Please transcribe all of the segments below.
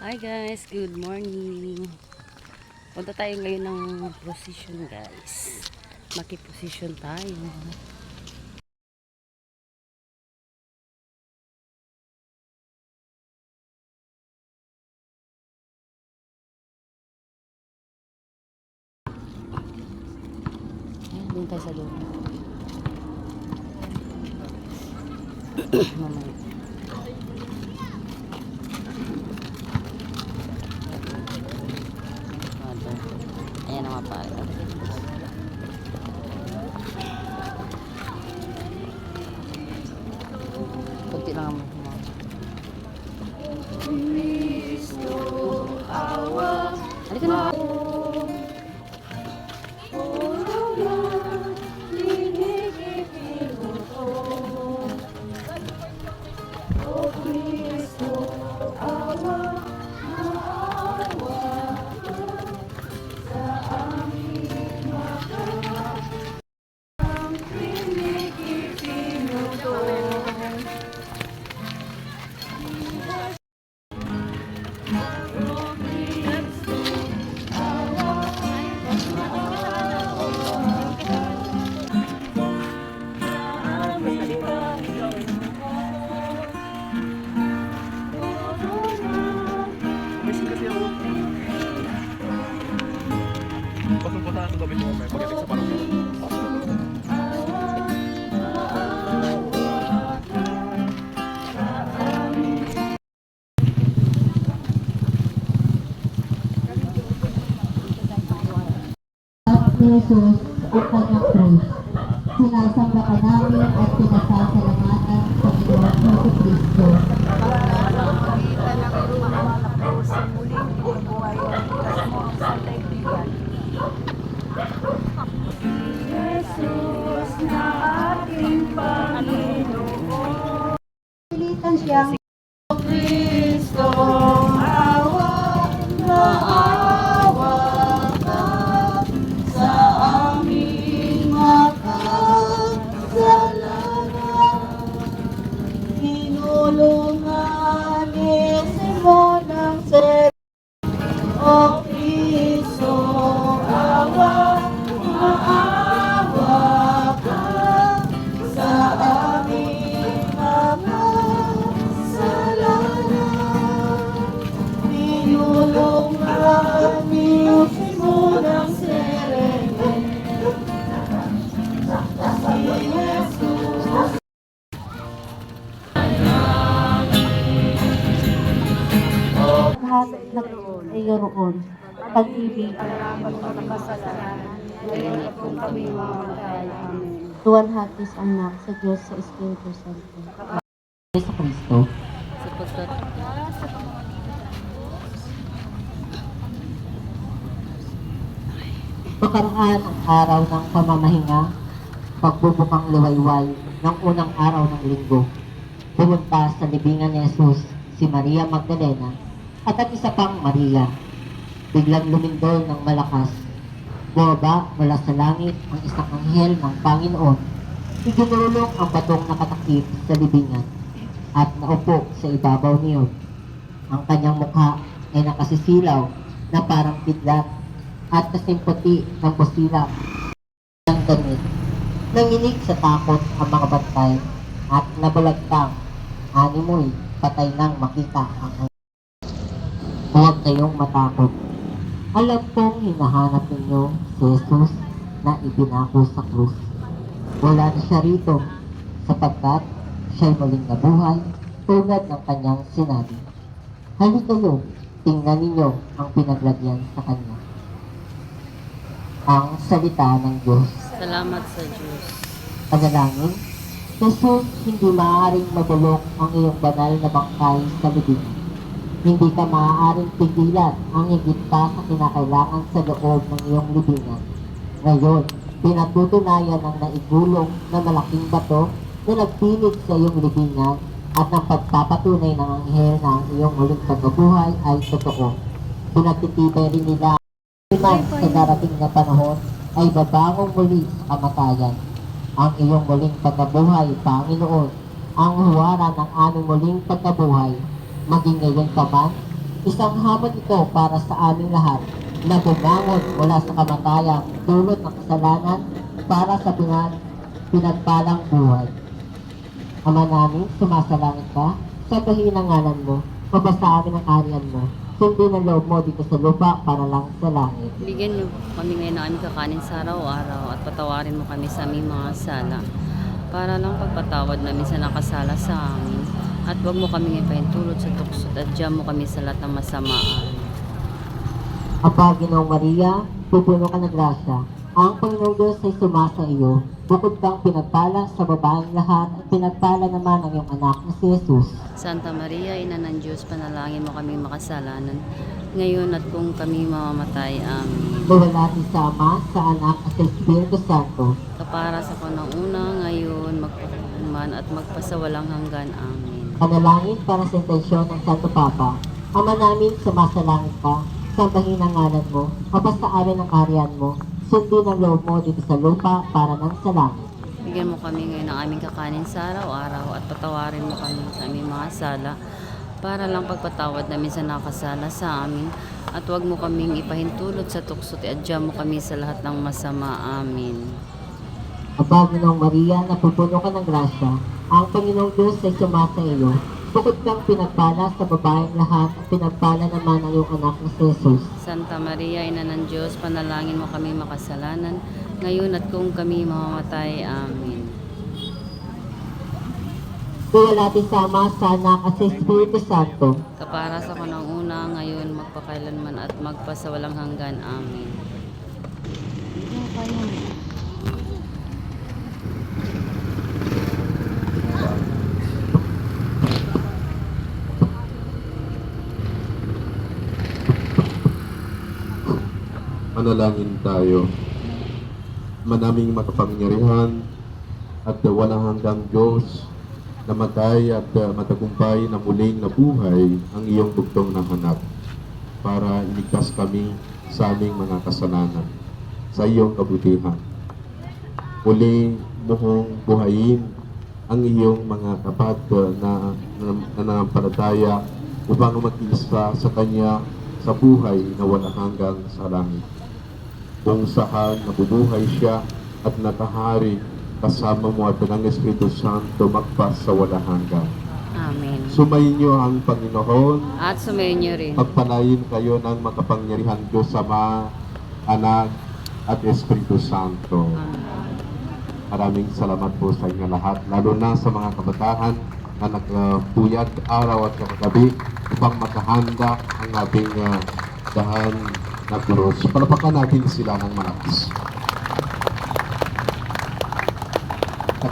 Hi guys, good morning. Punta tayo ngayon ng position guys. Maki-position tayo. Ayan, doon tayo sa loob. Mamaya. Ayan ang mapa. Kunti lang ang mga. Halika na. Pasok-puntahan ko gabi mo may pag-ibig sa parang ni Jesus ang kanyang krus. Sinasamba ka namin at pinasasalamatan sa Panginoon Jesucristo. Pagkakita ng lumakalap po sa muling ibubuhay ng likas mo ang sandaigdigan. Jesus na ating Panginoon. Pilitan siyang Kristo, awa, maawa ka sa aming makasalanan. Tinulungan ni Simon ang O Kristo, awa, maawa ka sa aming makasalanan. Tinulungan ni Simon ang Sirene, si Jesus. lahat nagkaroon. Pag-ibig, tuwalhati sa anak sa Diyos sa Espiritu Santo. Sa Kristo. Sapagkat Pakaraan ang araw ng pamamahinga, pagbubukang luwayway ng unang araw ng linggo. Pumunta sa libingan ni Jesus si Maria Magdalena at ang isa pang Maria. Biglang lumindol ng malakas. Bumaba mula sa langit ang isang anghel ng Panginoon. Iginulong ang batong nakatakip sa libingan at naupo sa ibabaw niyon. Ang kanyang mukha ay nakasisilaw na parang kidlat at kasimputi ng busilak ng damit. Nanginig sa takot ang mga bantay at nabulagtang animoy patay nang makita ang anghel. Huwag kayong matakot. Alam kong hinahanap ninyo si Jesus na ibinako sa krus. Wala na siya rito sapagkat siya'y muling nabuhay tulad ng kanyang sinabi. Halika kayo, tingnan ninyo ang pinaglagyan sa kanya. Ang salita ng Diyos. salamat sa Diyos. Panalangin, Jesus, hindi maaaring mabulok ang iyong banal na bangkay sa libingan. Hindi ka maaaring pigilan ang higit pa sa kinakailangan sa loob ng iyong libingan. Ngayon, pinatutunayan ng naigulong na malaking bato na nagpilit sa iyong libingan at ang pagpapatunay ng anghel na ang iyong muling pagkabuhay ay totoo. Pinagtitibay rin nila man sa darating na panahon ay babangong muli sa kamatayan. Ang iyong muling pagkabuhay, Panginoon, ang huwara ng aming muling pagkabuhay, maging ngayon pa man Isang hamon ito para sa aming lahat na bumangon mula sa kamatayan dulot ng kasalanan para sa pinagpalang buhay. Ama namin, sumasalangit ka, sabihin ang ngalan mo, mabasa amin ang kaharian mo, sundin ang loob mo dito sa lupa para lang sa langit. Bigyan niyo kami ngayon ng aming kakanin sa araw-araw at patawarin mo kami sa aming mga sala para lang pagpatawad namin sa nakasala sa amin. At huwag mo kami ipahintulot sa tuksot at diyan mo kami sa lahat ng masamaan. Apa, Ginoong Maria, pupuno ka ng grasya. Ang Panginoong Diyos ay sumasa iyo. Bukod kang pinagpala sa babaeng lahat at pinagpala naman ang iyong anak na si Jesus. Santa Maria, Ina ng Diyos, panalangin mo kami makasalanan, ngayon at kung kami mamamatay. Amen. Luwalhati sa Ama, sa Anak at sa Espiritu Santo. Kapara sa panahuna, ngayon, magpakuman at magpasawalang hanggan. Amen. Panalangin para sa intensyon ng Santo Papa. Ama namin, sumasalangit ka, sambahin ang ngalan mo, mabasa amin ang kaharian mo, sundin ang loob mo dito sa lupa para nang sa langit. Bigyan mo kami ngayon ng aming kakanin sa araw-araw at patawarin mo kami sa aming mga sala para lang pagpatawad namin sa nakasala sa amin at huwag mo kaming ipahintulot sa tuksot at adya mo kami sa lahat ng masama. Amen. Aba, Ginoong Maria, napupuno ka ng grasya, ang Panginoong Diyos ay sumasa iyo. Bukod kang pinagpala sa babaeng lahat at pinagpala naman ang iyong anak na si Jesus. Santa Maria, Ina ng Diyos, panalangin mo kami makasalanan, ngayon at kung kami mamamatay. Amen. Luwalhati sa Ama, sa Anak at sa Espiritu Santo. Kapara sa una, ngayon, magpakailanman at magpasawalang hanggan. Amen. Manalangin tayo. Manaming makapangyarihan at walang hanggang Diyos, namatay at matagumpay na muling nabuhay ang iyong bugtong na hanap para iligtas kami sa aming mga kasalanan sa iyong kabutihan. Muli mohong buhayin ang iyong mga tapat na nananampalataya upang mag-isa sa Kanya sa buhay na walang hanggang sa langit, kung saan nabubuhay siya at nakahari kasama mo at ng Espiritu Santo magpas sa walang hanggan. Amen. Sumayin niyo ang Panginoon, At sumayin niyo rin. pagpalain kayo ng makapangyarihan Diyos Ama, Anak at Espiritu Santo. Amen. Maraming salamat po sa inyo lahat, lalo na sa mga kabataan na nagpuyat araw at gabi upang makahanda ang ating dahan na krus. Palapakan natin sila ng malakas.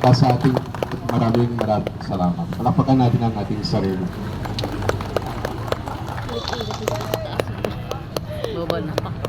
At sa ating maraming salamat. Palapakan natin ang ating sarili. Bobo na pa.